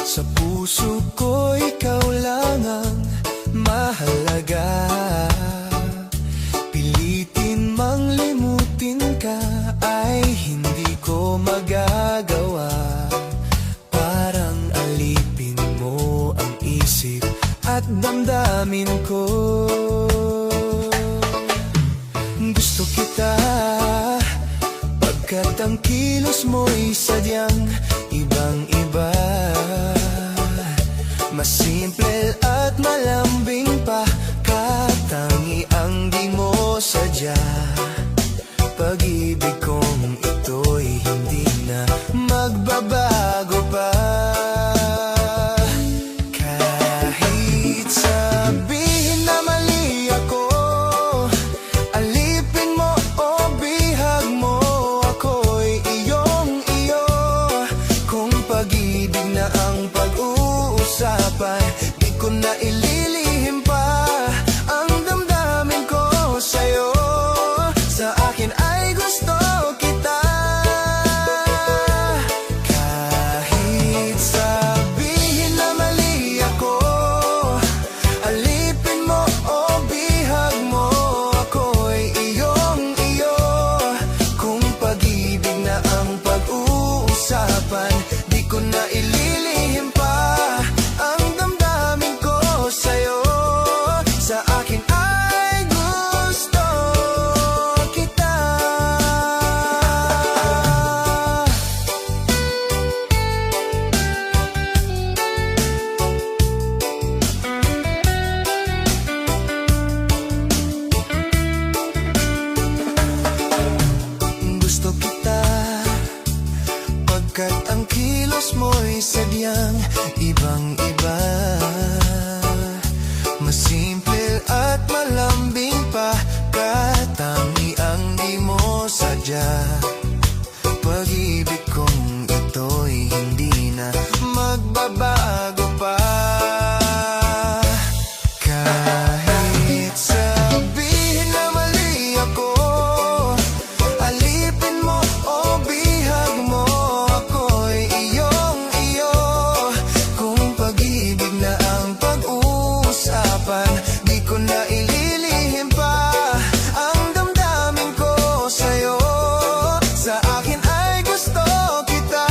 Sa puso ko ikaw lang ang mahalaga. Pilitin mang limutin ka ay hindi ko magagawa. Parang alipin mo ang isip at damdamin ko. Gusto kita pagkat ang kilos mo'y sadyang ibang-iba. Mas simple at malambing pa, katangi ang di mo sadya. Pag-ibig kong ito'y hindi na magbabago pa. Kahit sabihin na mali ako, alipin mo o bihag mo, ako'y iyong-iyo. Kung pag-ibig na ang pag-uusapan, di ko na ililihim pa ang damdamin ko sa'yo. Sa akin ay gusto kita. Kahit sabihin na mali ako, alipin mo o bihag mo, ako'y iyong-iyo. Kung pag-ibig na ang pag-uusapan, di ko na ililihim pa ang damdamin ko sa'yo. Sa akin ay gusto kita. Gusto kita pagkat ang kilos mo'y sadyang ibang-iba. Mas simple at malambing pa, katangi ang di mo sadya. Pag-ibig kong ito'y hindi na magbabago pa. Kahit sabihin na mali ako, alipin mo o bihag mo, ako'y iyong-iyo. Kung pag-ibig na ang pag-uusapan, di ko na ililihim pa ang damdamin ko sa'yo. Sa akin ay gusto kita.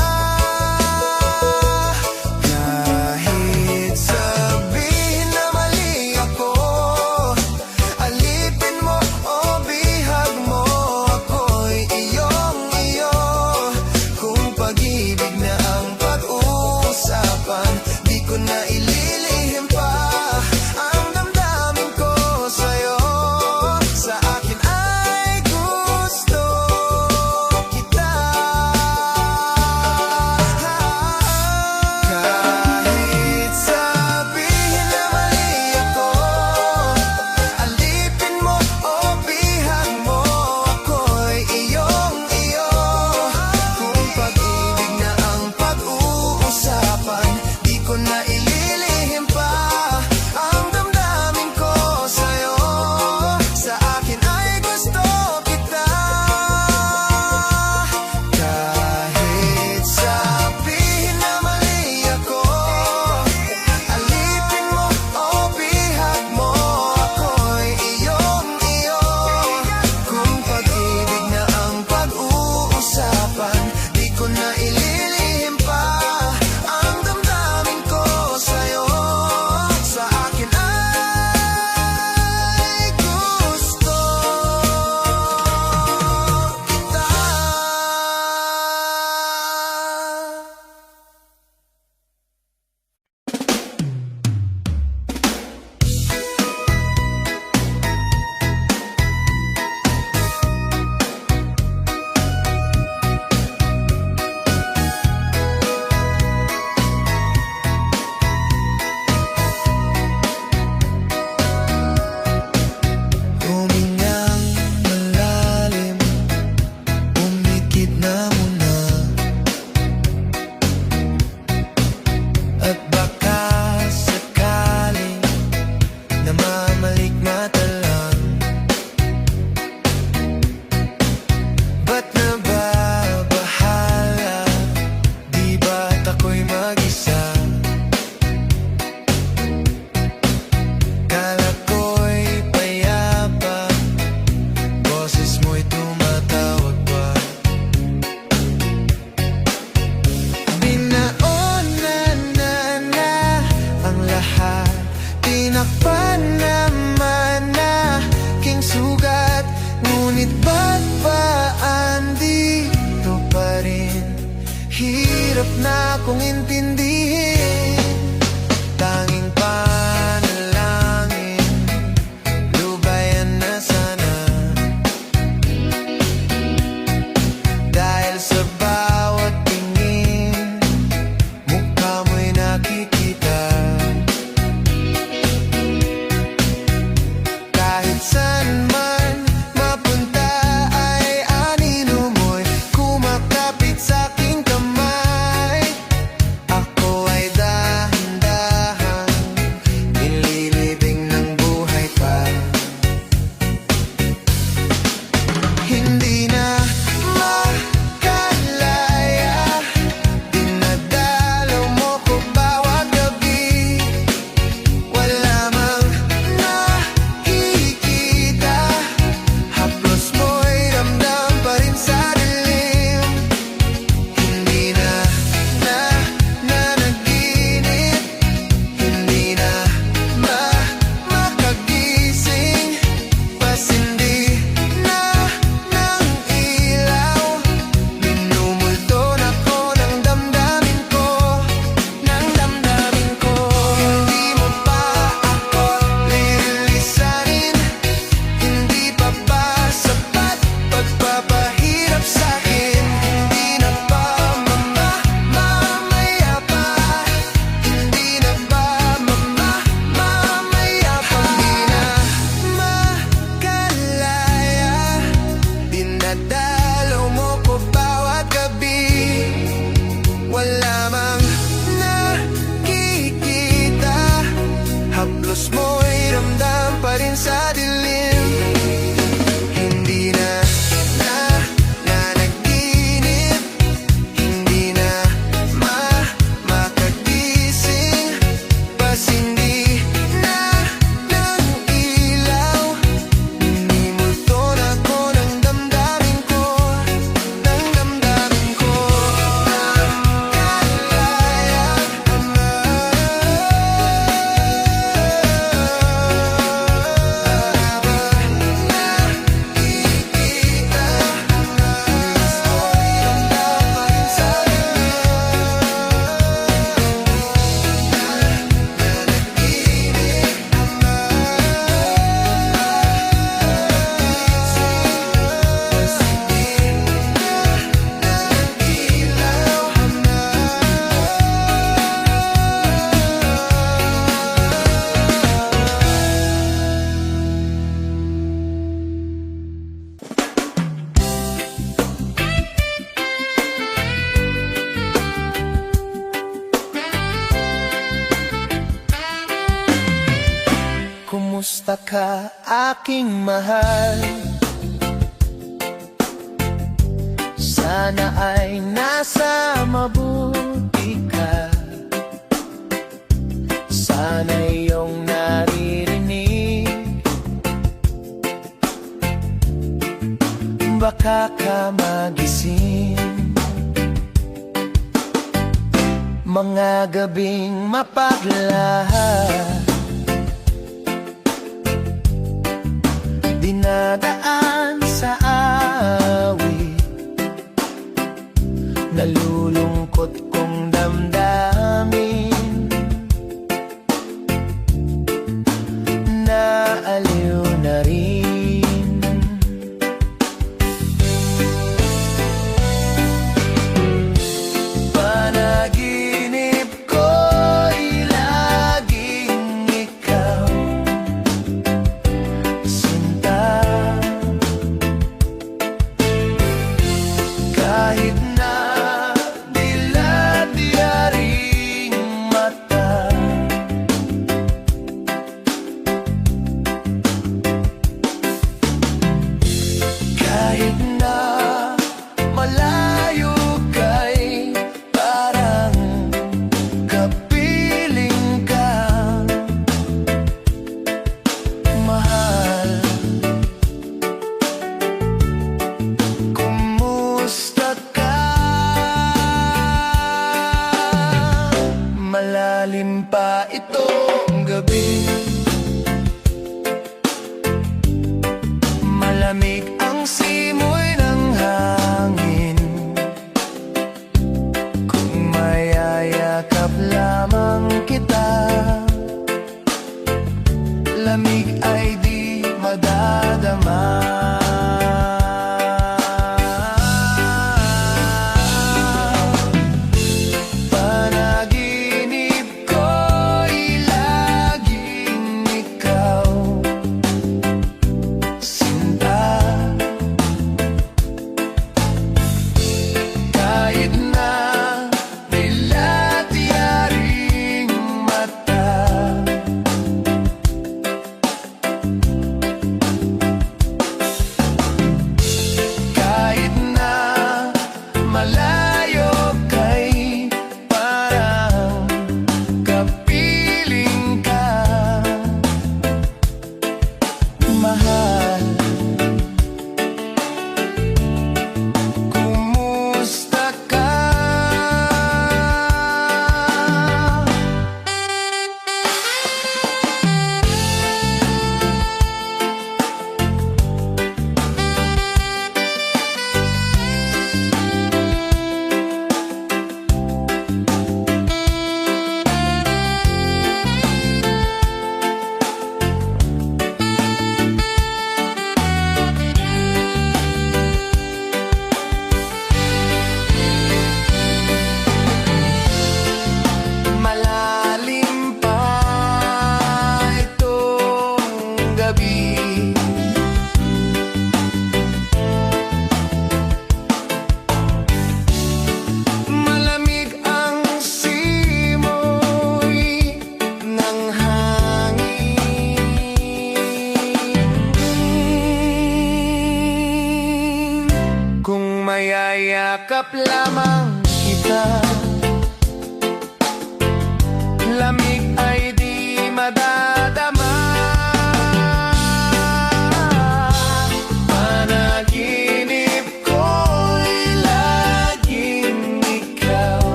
na akong intindihin. Tanging panalangin, lubayan na sana. Dahil sa bawat tingin, mukha mo'y nakikita. Kahit saan man mapunta ay anino mo'y kumakapit sa aking kamay. Ako ay dahan-dahan nililibing ng buhay pa. Hindi na makalaya, dinadalaw mo ko bawat gabi. Wala mang nakikita, haplos mo'y ramdam pa rin sa dilim. Hindi na nanaginip, hindi na makagising. Pasindi na ng ilaw, minumulton ako ng damdamin ko, ng damdamin ko. Hindi mo pa ako lilisanin, hindi pa ba sapat pagpapahirap sa'kin? Hindi na ba mamaya pa? Hindi na ba mamaya pa? Hindi na makalaya, dinadalaw mo ko bawat gabi. Wala mang nakikita, haplos mo'y ramdam pa rin sa dilim. Hindi na nanaginip, hindi na makagising. Pasindi na ng ilaw, minimulton ako ng damdamin ko, ng damdamin ko. Nakalaya na, nakikita, haplos mo'y ramdam pa rin sa Kumusta ka, aking mahal? Sana ay nasa mabuti ka. Sana iyong naririnig, baka ka magising. Mga gabing mapaglahat, dinadaan sa awit, nalulungkot kong damdamin, naaliw na rin. Panaginip ko'y laging ikaw, sinta.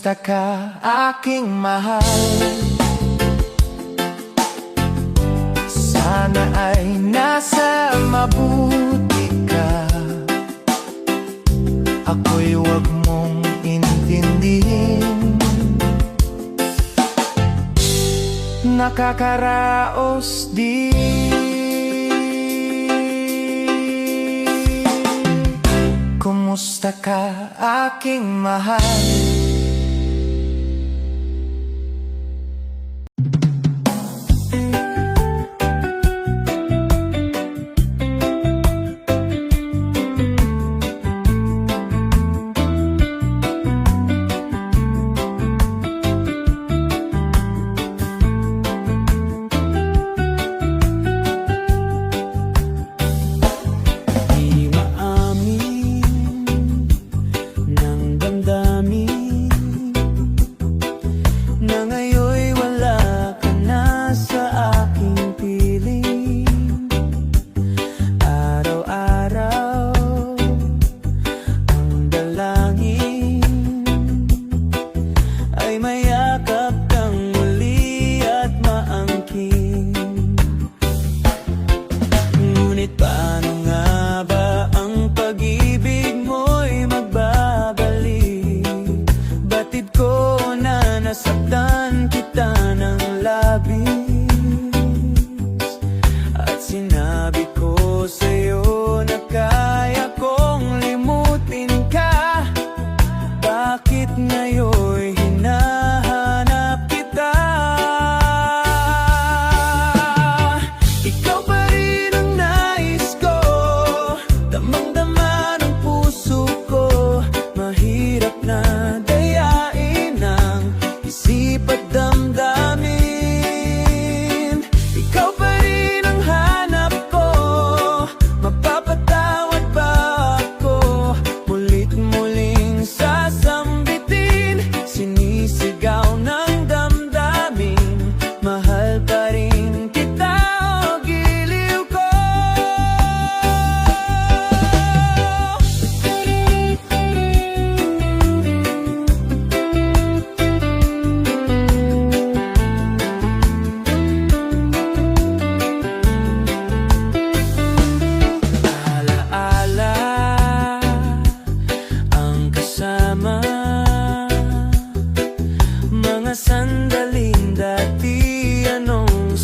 Kumusta ka, aking mahal? Sana ay nasa mabuti ka. Ako'y huwag mong intindihin. Nakakaraos din. Kumusta ka, aking mahal? Nasaktan kita ng labis at sinabi ko sa'yo na kaya kong limutin ka. Bakit ngayon'y hinahanap kita? Ikaw pa rin ang nais ko, damang-dama ng puso ko. Mahirap na dayain ang isip at damdamin. Ikaw pa rin ang hanap ko, mapapatawad ba ako? Mulit-muling sasambitin, sinisigaw ng damdamin. Mahal pa rin kita o giliw ko. Alaala ang kasama, mga sandaling dati anong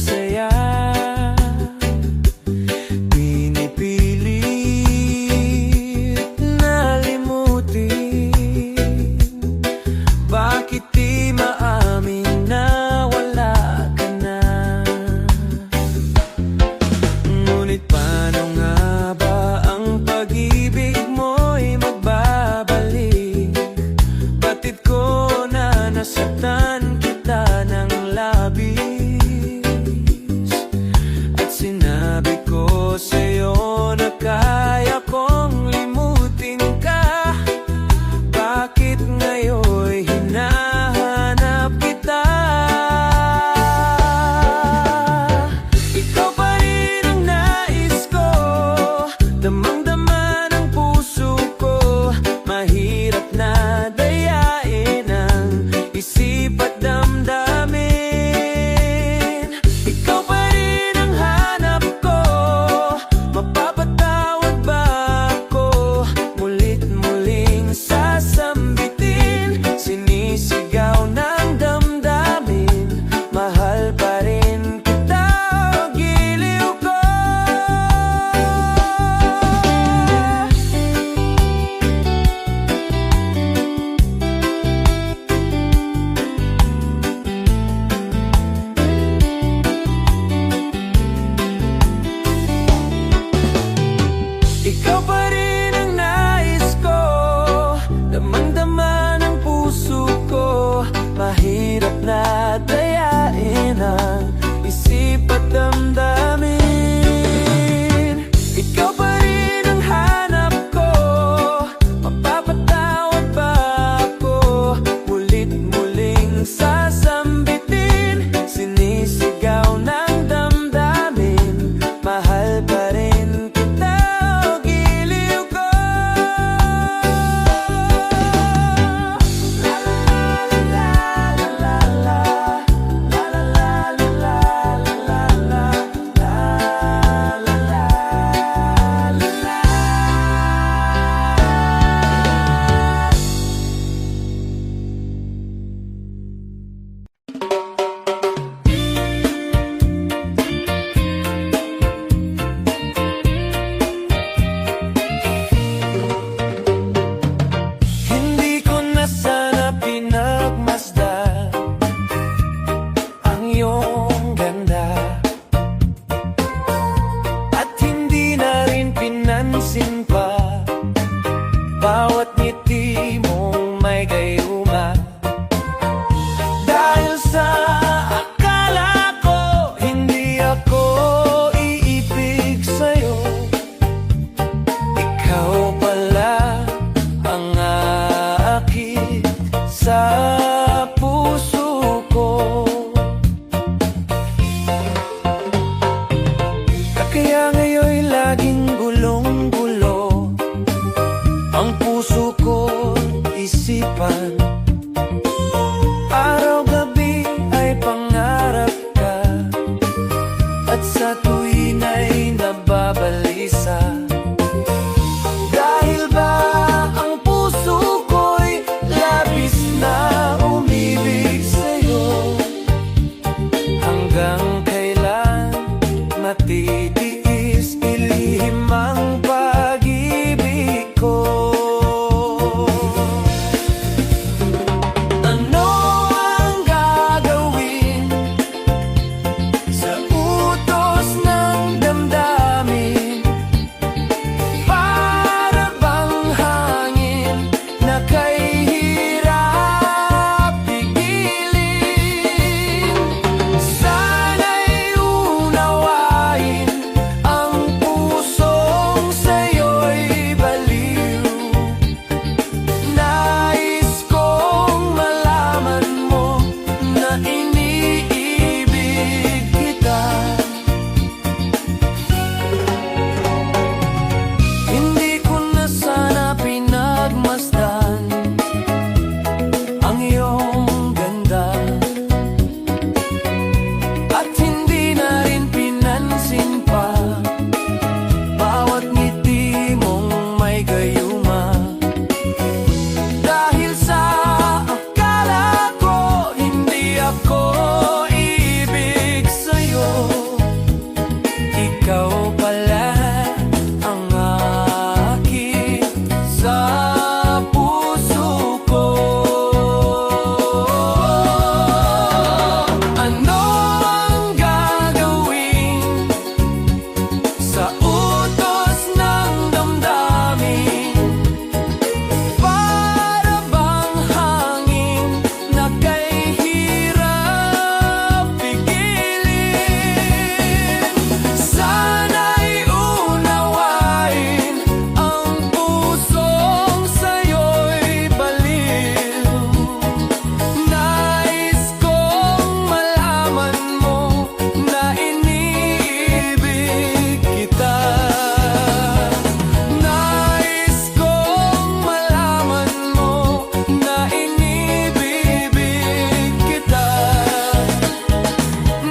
sa tuwin ay nababalisa. Dahil ba ang puso ko'y labis na umibig sa'yo? Hanggang kailan matitiis ilihim ang pag-ibig ko? Ano ang gagawin sa utos ng damdamin? Para bang hangin na kay hirap pigilin? Sana'y unawain ang pusong sa'yo'y baliw. Nais kong malaman mo na iniibig kita. Hindi ko na sana pinagmasdan ang iyong ganda, at hindi na rin pinansin pa bawat ngiti mong may gayuma. Dahil sa akala ko hindi ako ibig sa'yo, ikaw pala ang akin sa puso ko. Ano ang gagawin sa utos ng damdamin? Para bang hangin na kay hirap pigilin? Sana'y unawain ang pusong sa'yo'y baliw. Nais kong malaman mo na iniibig kita. Nais kong malaman mo na inibibig kita.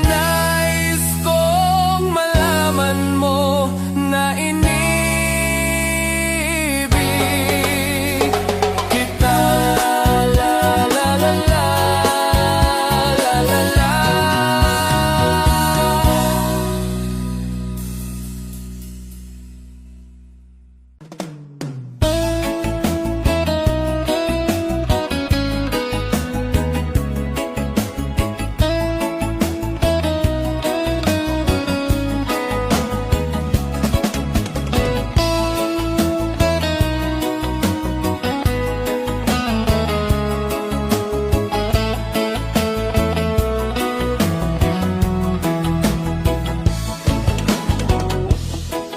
Nais kong malaman mo na inibig kita. La la la la, la la la.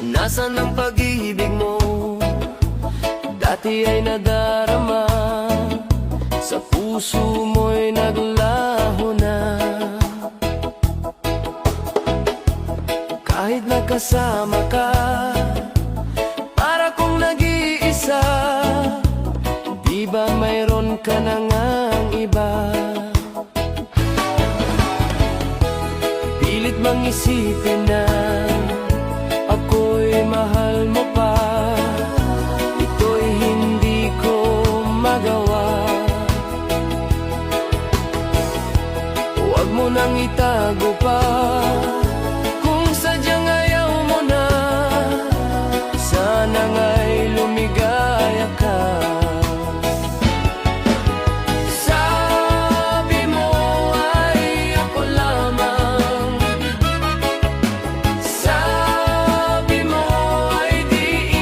Nasaan ang pag-ibig mo? Dati ay nadarama, sa puso mo'y naglaho na. Kahit nakasama ka, para kong nag-iisa. Di ba mayroon ka na ngang iba? Pilit mang isipin na ako'y mahal mo pa. Ito'y hindi ko magawa. Huwag mo nang itago pa. Kung sadyang ayaw mo na, sana nga'y lumigaya ka. Sabi mo ay ako lamang. Sabi mo ay di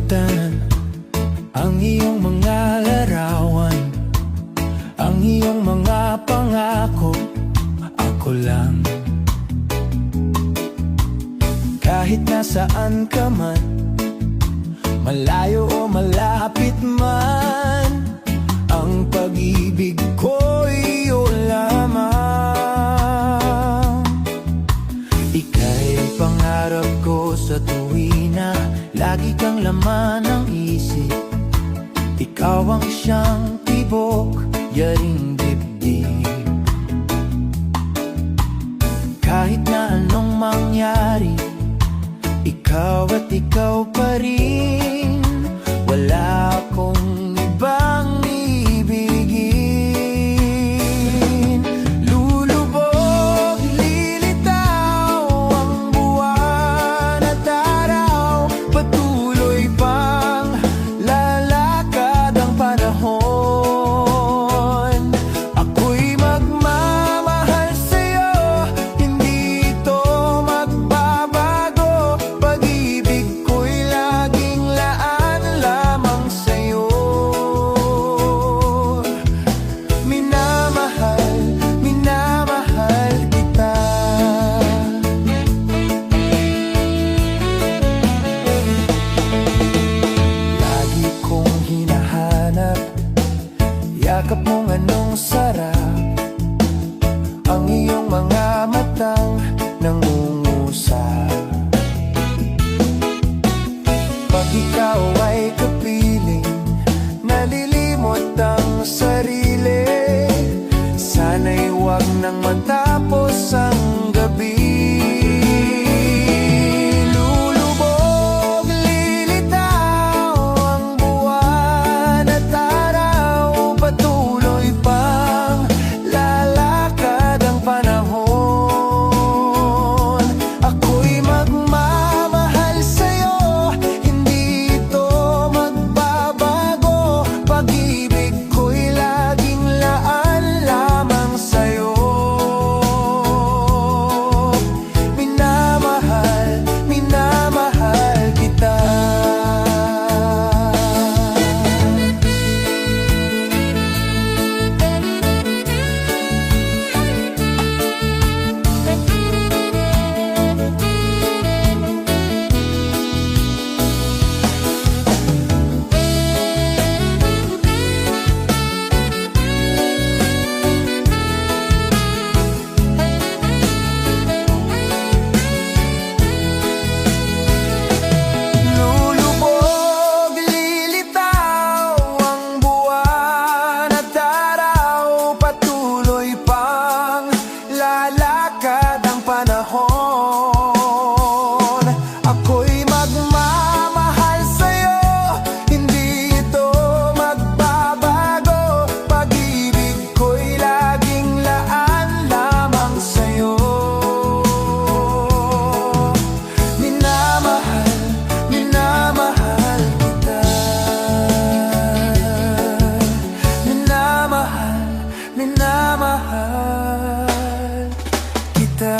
kalimutan ang iyong mga larawan, ang iyong mga pangako. Ako lang, kahit nasaan ka man, malayo o malapit man, ang pag-ibig ko iyo lamang. Ika'y pangarap ko sa tuwina, lagi kang laman ng isip. Ikaw ang siyang tibok, yaring dibdib. Kahit na anong mangyari, ikaw at ikaw pa rin. Wala akong ibang ibigin. Lulubog, lilitaw ang buwan at araw, patuloy pang lalakad ang panahon. Ako'y magmamahal sa'yo, hindi ito magbabago. Pag-ibig ko'y laging laan lamang sa'yo. Minamahal, minamahal kita. Lagi kong hinahanap yakap mong anong sarap, ang iyong mga matang nangungusap. Pag ikaw ay kapiling, nalilimot ang sarili. Sana'y huwag nang matapos ang gabi. Lulubog, lilitaw ang buwan at araw, patuloy pang lalakad ang panahon. Ako'y magmamahal sa'yo, hindi ito magbabago. Pag-ibig ko'y laging laan lamang sa'yo. Minamahal, minamahal kita. Lulubog, lilitaw ang buwan at araw, patuloy pang lalakad ang panahon. Ako'y magmamahal sa'yo, hindi ito magbabago. Pag-ibig ko'y laging laan lamang sa'yo. Minamahal, minamahal kita. Minamahal, minamahal kita.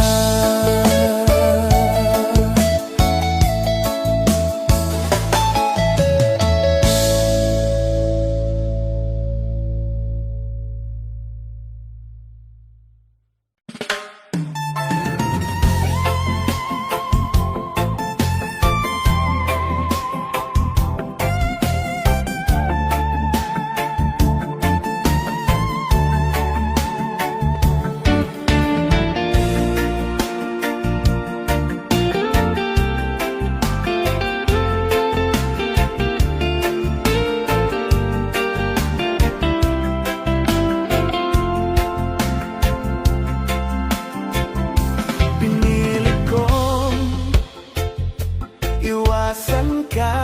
Pinili kong iwasan ka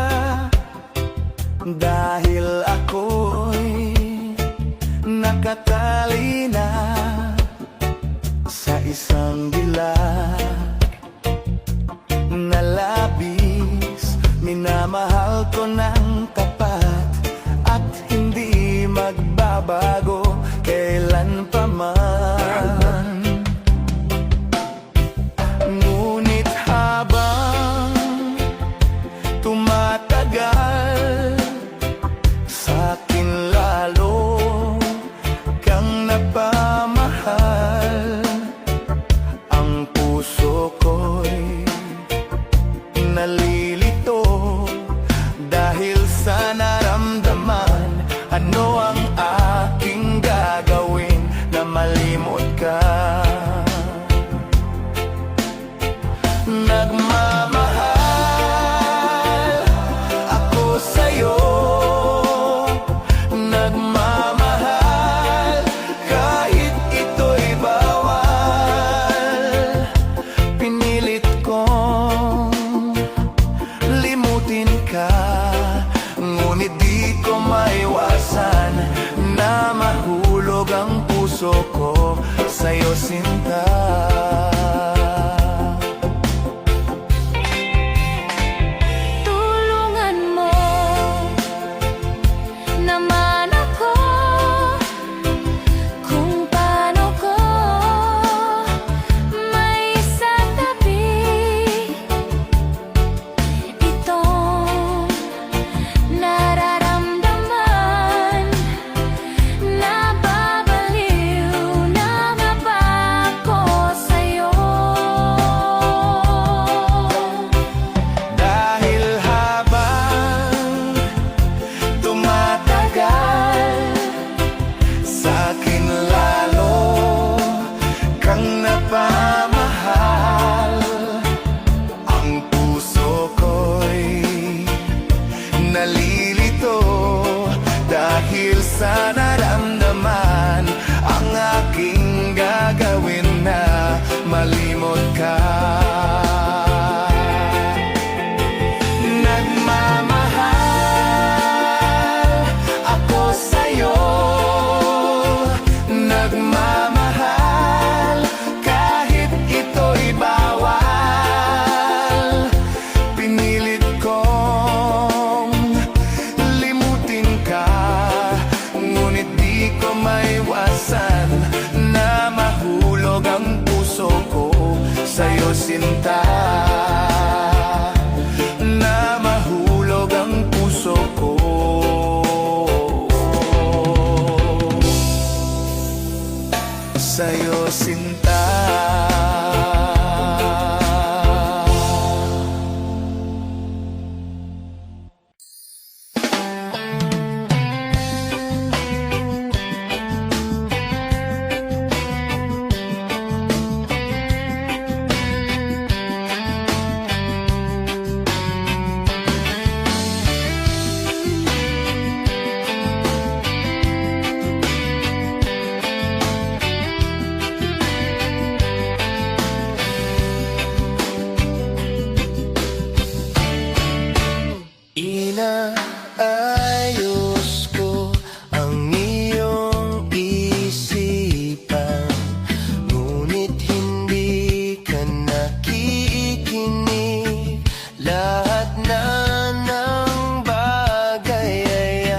dahil ako'y nakatali na sa isang dilag na labis. Minamahal ko ng tapat at hindi magbabago kailan pa man. Ngunit habang tumatagal, sinta. Tulungan mo naman ako kung paano ko may satabi itong nararamdaman. Nababaliw na nga ba ako sa'yo? Dahil habang tumatagal, sa'kin lalo kang napamahal. Ang puso ko'y nalilito dahil sa naramdaman. Ang aking gagawin na malimot ka. Nagmamahal ako sa'yo, nagmamahal kahit ito'y bawal. Pinilit kong limutin ka, ngunit di ko maiwasan na mahulog ang puso ko sa'yo, sinta. Na mahulog ang puso ko sa'yo, sinta. Inaayos ko ang iyong isipan, ngunit hindi ka nakikinig. Lahat na ng bagay ay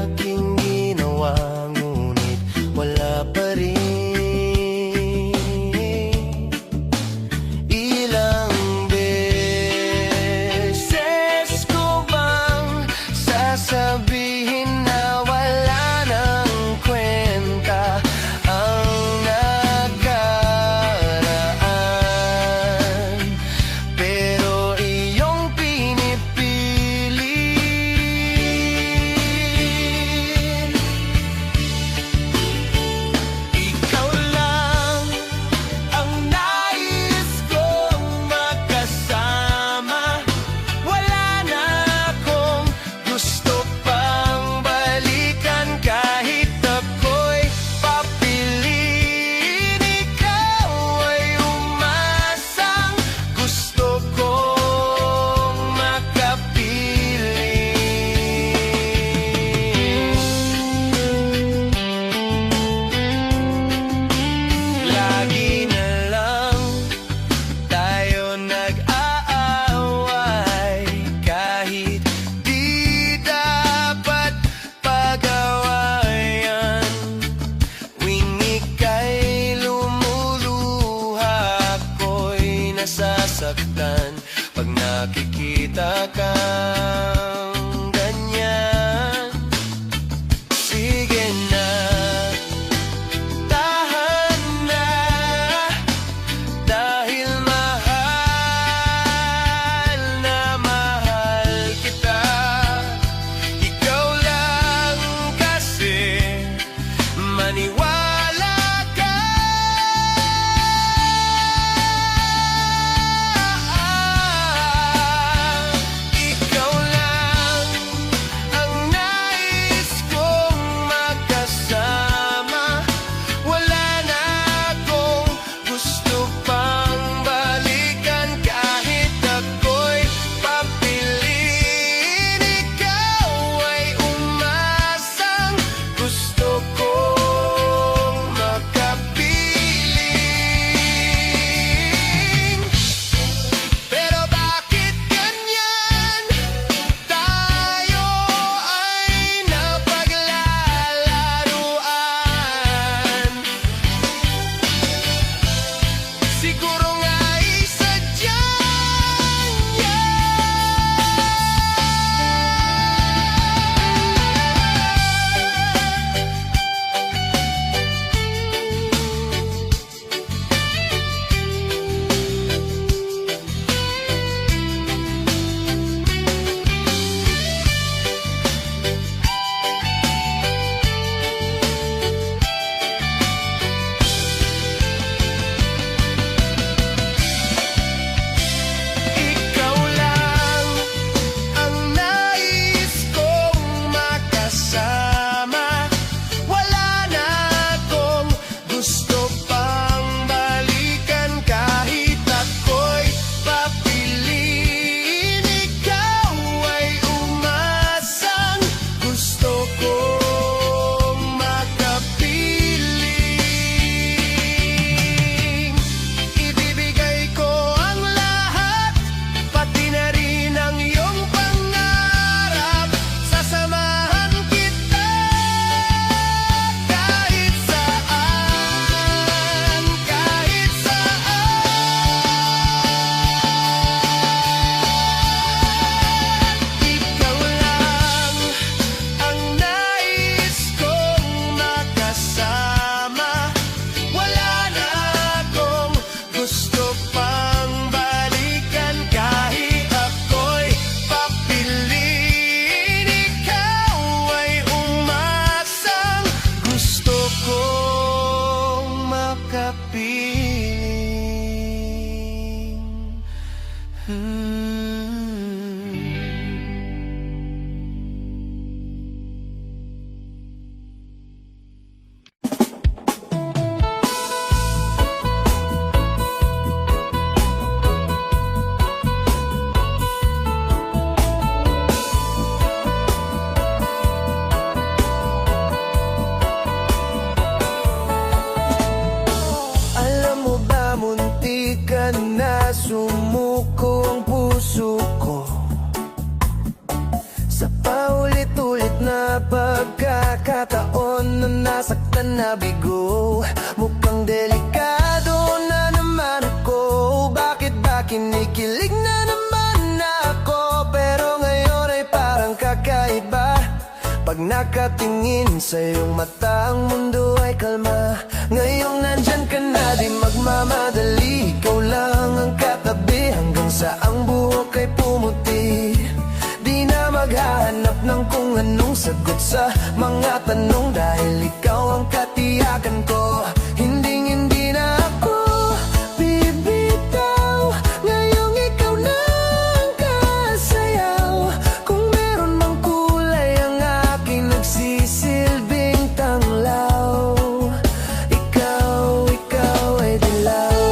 aking ginawa, ngunit wala pa rin. Ilang beses ko bang sasabihin na wala nang kwenta ang nakaraan, pero iyong pinipilit. Ikaw lang ang nais kong makasama. Wala na akong gusto pang balikan kahit ako'y papiliin. Ikaw ay umasang gusto kong makapiling. Lagi na lang tayo nag-aaway kahit di dapat pag-awayan. Tuwing ika'y lumuluha, ako'y nasasaktan pag nakikita kang ganyan. Sige na, tahan na, dahil mahal na mahal kita. Ikaw lang kasi maniwala ka. Ikaw pagkakataon na nasaktan na bigo. Mukhang delikado na naman ako. Bakit ba kinikilig na naman ako? Pero ngayon ay parang kakaiba. Pag nakatingin sa iyong mata, ang mundo ay kalma. Ngayong nandyan ka na, di magmamadali. Ikaw lang ang katabi hanggang sa ang buhok ay pumuti. Di na maghahanap ng kung anong sagot sa mga tanong, dahil ikaw ang katiyakan ko. Hindi na ako bibitaw. Ngayong ikaw na ang kasayaw. Kung meron mang kulay ang aking nagsisilbing tanglaw, ikaw ay dilaw.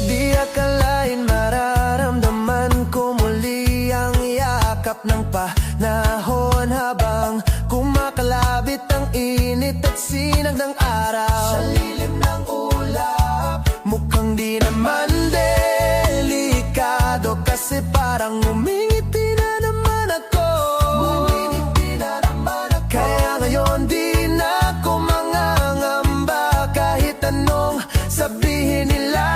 Di akalain mararamdaman ko muli ang yakap ng panahon, habang kumakalabit ang init at sinag ng araw sa lilim ng ulap. Mukhang di naman delikado, kasi parang umingiti na naman ako. Kaya ngayon di na ako mangangamba, kahit anong sabihin nila.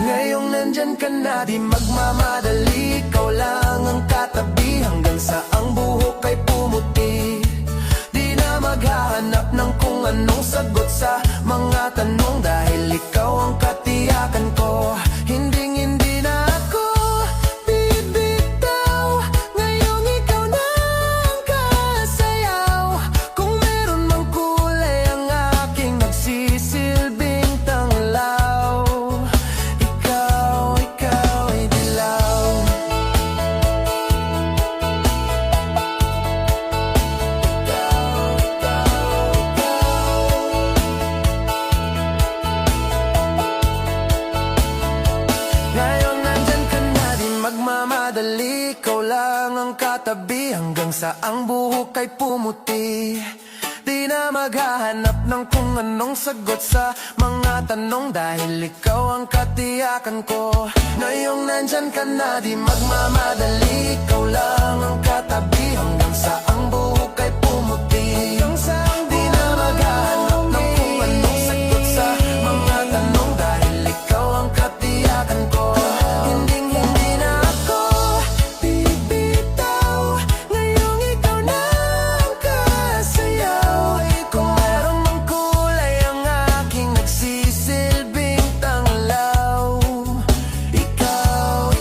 Ngayong nandyan ka na, di magmamadali. Ikaw lang ang katabi hanggang sa ang buhok ay pumuti. Di na maghahanap ng kung anong sagot sa mga tanong, dahil ikaw ang katiyakan ko. Hindi na ako bibitaw. Ngayong ikaw na ang kasayaw. Kung meron mang kulay ang aking nagsisilbing tanglaw, ikaw ay dilaw. Ngayon nandyan ka na, di magmamadali. Ikaw lang ang katabi hanggang sa ang buhok ay pumuti. Di na maghahanap ng kung anong sagot sa mga tanong, dahil ikaw ang katiyakan ko. Ngayong nandyan ka na, di magmamadali. Ikaw lang ang katabi hanggang sa ang buhok ay pumuti. Di na maghahanap ng kung anong sagot sa mga tanong, dahil ikaw ang katiyakan ko. Hindi na ako bibitaw. Ngayong ikaw na ang kasayaw. Kung meron mang kulay ang aking nagsisilbing tanglaw, ikaw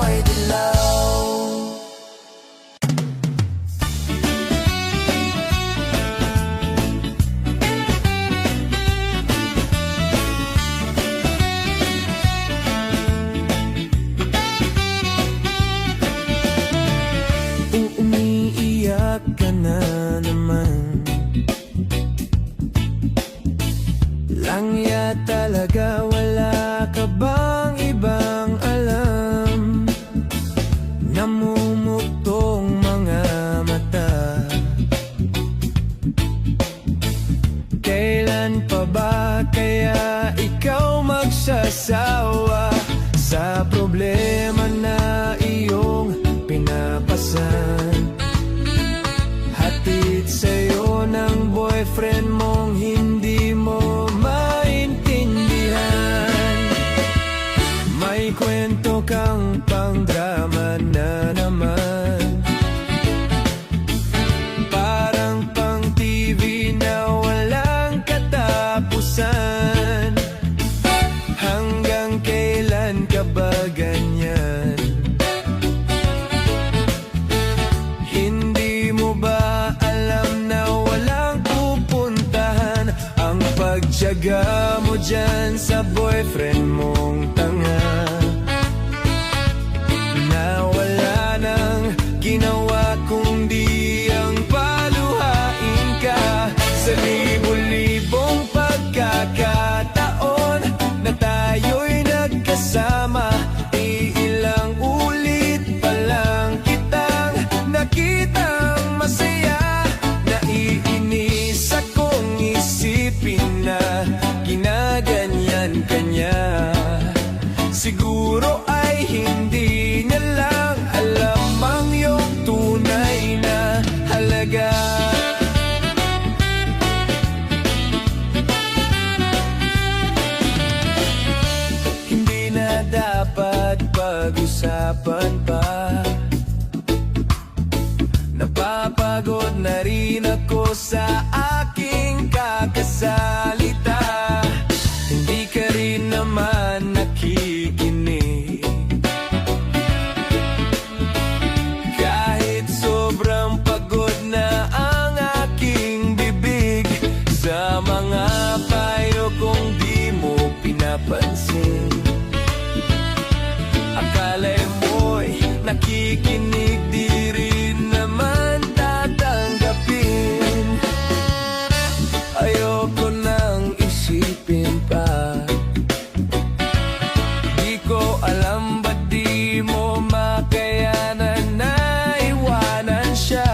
ay dilaw. Umiiyak ka na naman. Langya talaga, wala ka bang ibang alam? Namumuktong mga mata. Kailan pa ba kaya ikaw magsasawa sa problema na iyong pinapasan? Hatid sa'yo ng boyfriend mong hindi mo maintindihan. May kwento kang pang-drama na naman, parang pang-TV na walang katapusan. Hanggang kailan ka ba ganyan? Hindi mo ba alam na walang pupuntahan ang pagtiyaga mo dyan sa boyfriend mong tanga, na wala nang ginawa kundi ang paluhain ka sa libo-libong pagkakataon na tayo'y nagkasama. Iilang ulit pa lang kitang nakitang masaya. Naiinis akong isipin na ginaganyan kanya sa aking kakasalita, hindi ka rin naman nakikinig. Kahit sobrang pagod na ang aking bibig, sa mga payo kong di mo pinapansin. Akala mo'y nakikinig, di rin naman tatanggapin. Ayoko nang isipin pa, di ko alam ba't di mo makayanan na iwanan siya.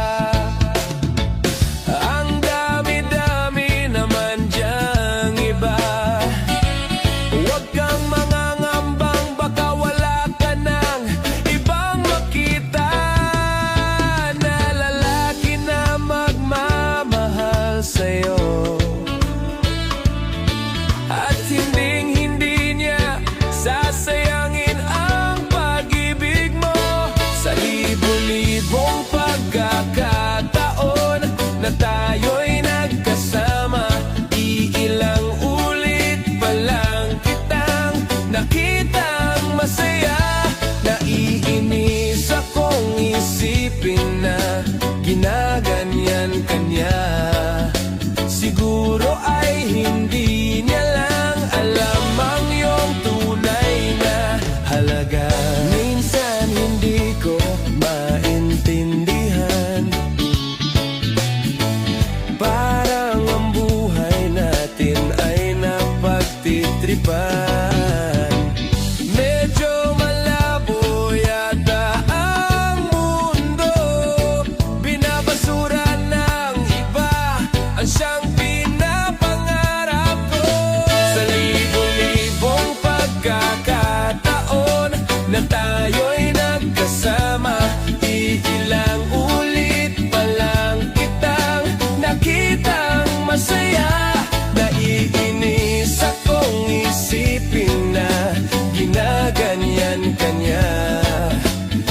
Ang dami-dami naman diyang iba. Huwag kang mangangambang, baka wala ka ng ibang makita na lalaki na magmamahal sa'yo. At hinding-hindi niya sasayangin ang pag-ibig mo. Sa libo-libong pagkakataon na tayo'y nagkasama, iilang ulit pa lang kitang nakitang masaya. Naiinis akong isipin na ginaganyan ka niya. Siguro ay hindi niya lang alam ang iyong tunay na halaga. Minsan hindi ko maintindihan, parang ang buhay natin ay napagtitripan. Medyo malabo yata ang mundo, binabasura ng iba ang siyang pinapangarap ko. Sa libo-libong pagkakataon na tayo'y nagkasama, iilang ulit pa lang kitang nakitang masaya. Naiinis akong isipin na ginaganyan ka niya.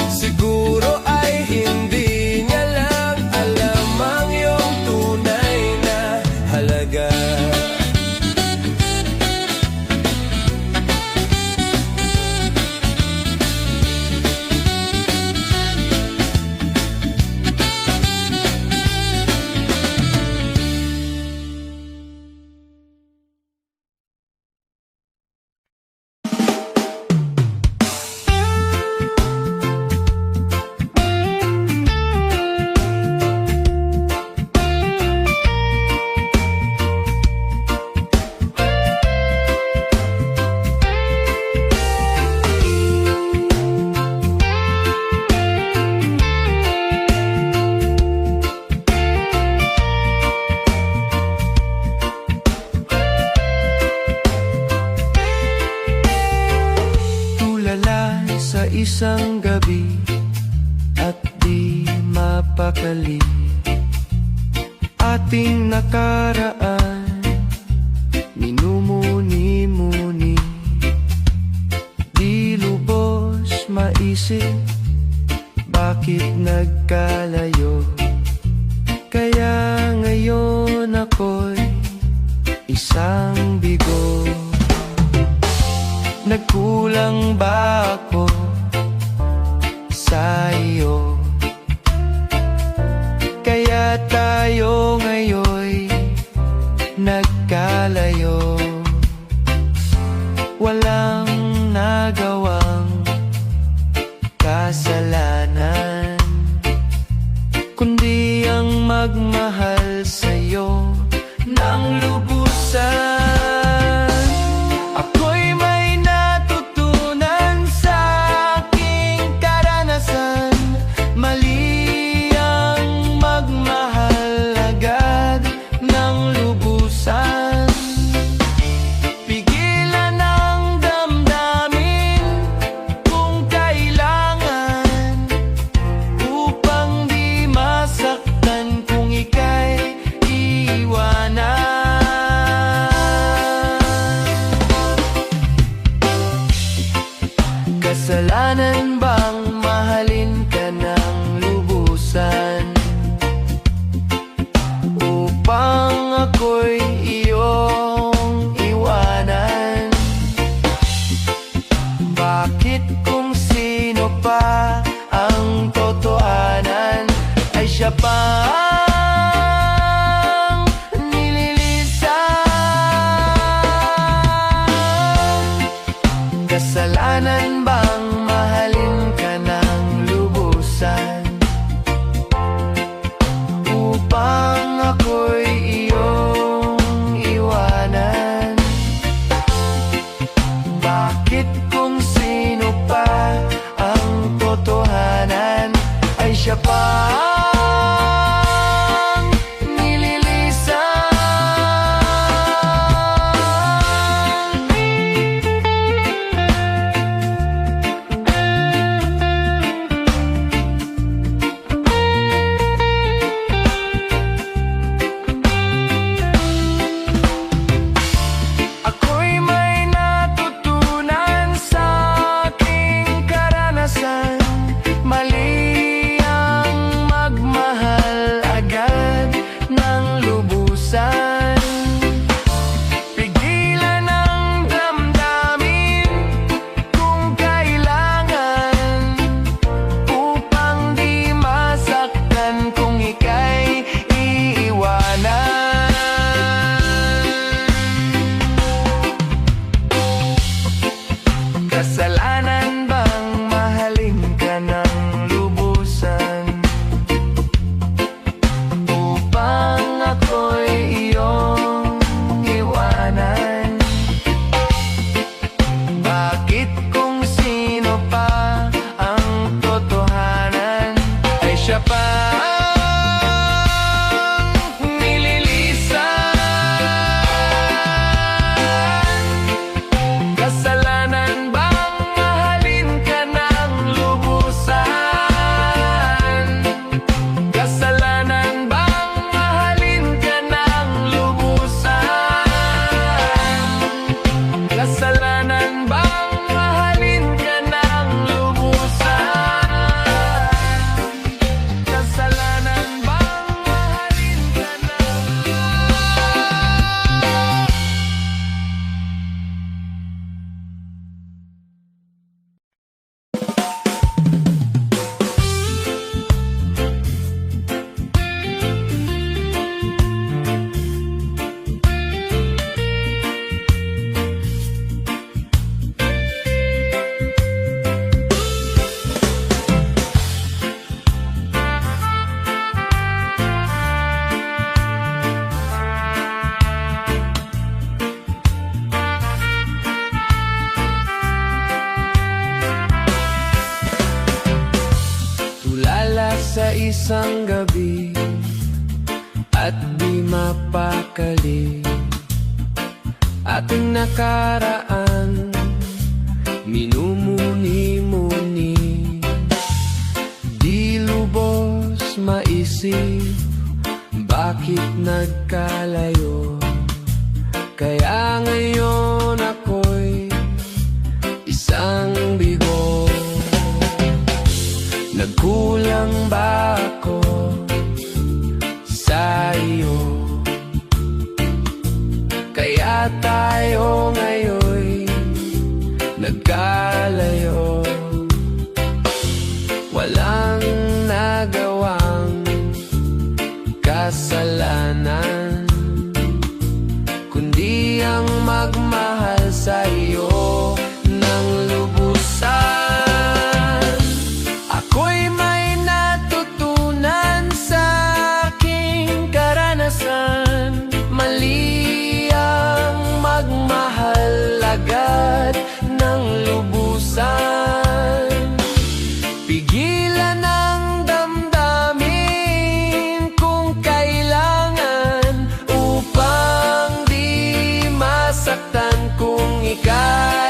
Siguro ay hindi niya lang alam ang iyong tunay na halaga. Tulala sa isang gabi at di mapakali, ating nakaraan minumuni-muni. Di lubos maisip bakit nagkalayo, kaya ngayon ako'y isang bigo. Nagkulang ba ako sa iyo? Kaya tayo ngayon'y nagkalayo. Walang nagawang kasalanan, kundi ang magmahal sa'yo ng lubusan. Ako'y may natutunan sa aking karanasan, mali ang magmahal agad ng lubusan. Pigilan ang damdamin Kasalanan bang mahalin ka ng lubusan upang ako'y iyong iwanan? Bakit kung sino pa ang totohanan ay siya pa ang nililisan? Ako'y may natutunan sa aking karanasan. Mali ang magmahal agad ng lubusan. Pigilan ang damdamin kung kailangan, upang di masaktan kung ika'y iiwanan. Kasalanan bang mahalin ka ng lubusan upang ako'y iyong iwanan? Bakit kung sino pa ang totohanan ay siya pa ang nililisan? Kasalanan bang mahalin ka ng lubusan? Kasalanan bang mahalin ka ng lubusan? Kasalanan bang mahalin ka ng lubusan? Kasalanan bang mahalin ka ng tulala sa isang gabi at di mapakali. Ating nakaraan minumuni-muni, di lubos maisip bakit nagkalayo. Kaya ngayon ako'y isang bigo. Nagkulang ba ako sa iyo? Kaya tayo ngayon'y nagkalayo. Walang nagawang kasalanan, kundi ang magmahal sa iyo ng lubusan. Ako'y may natutunan sa aking karanasan. Mali ang magmahal agad ng lubusan. Pigilan ang damdamin kung kailangan, upang di masaktan kung ika'y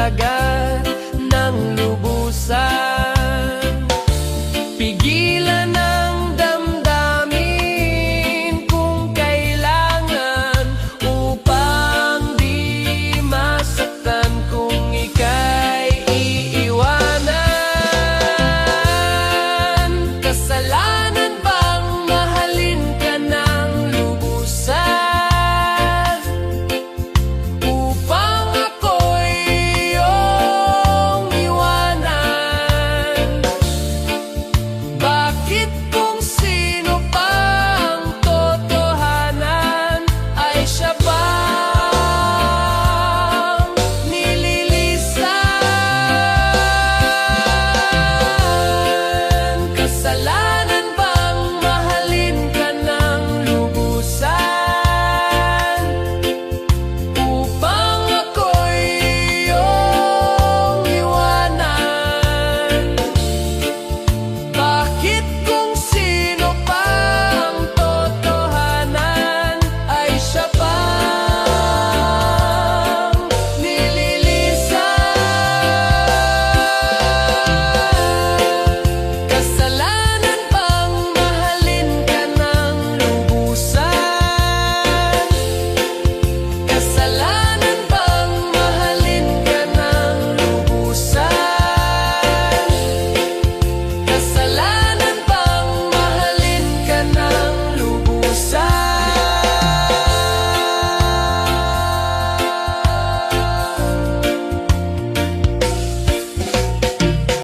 talaga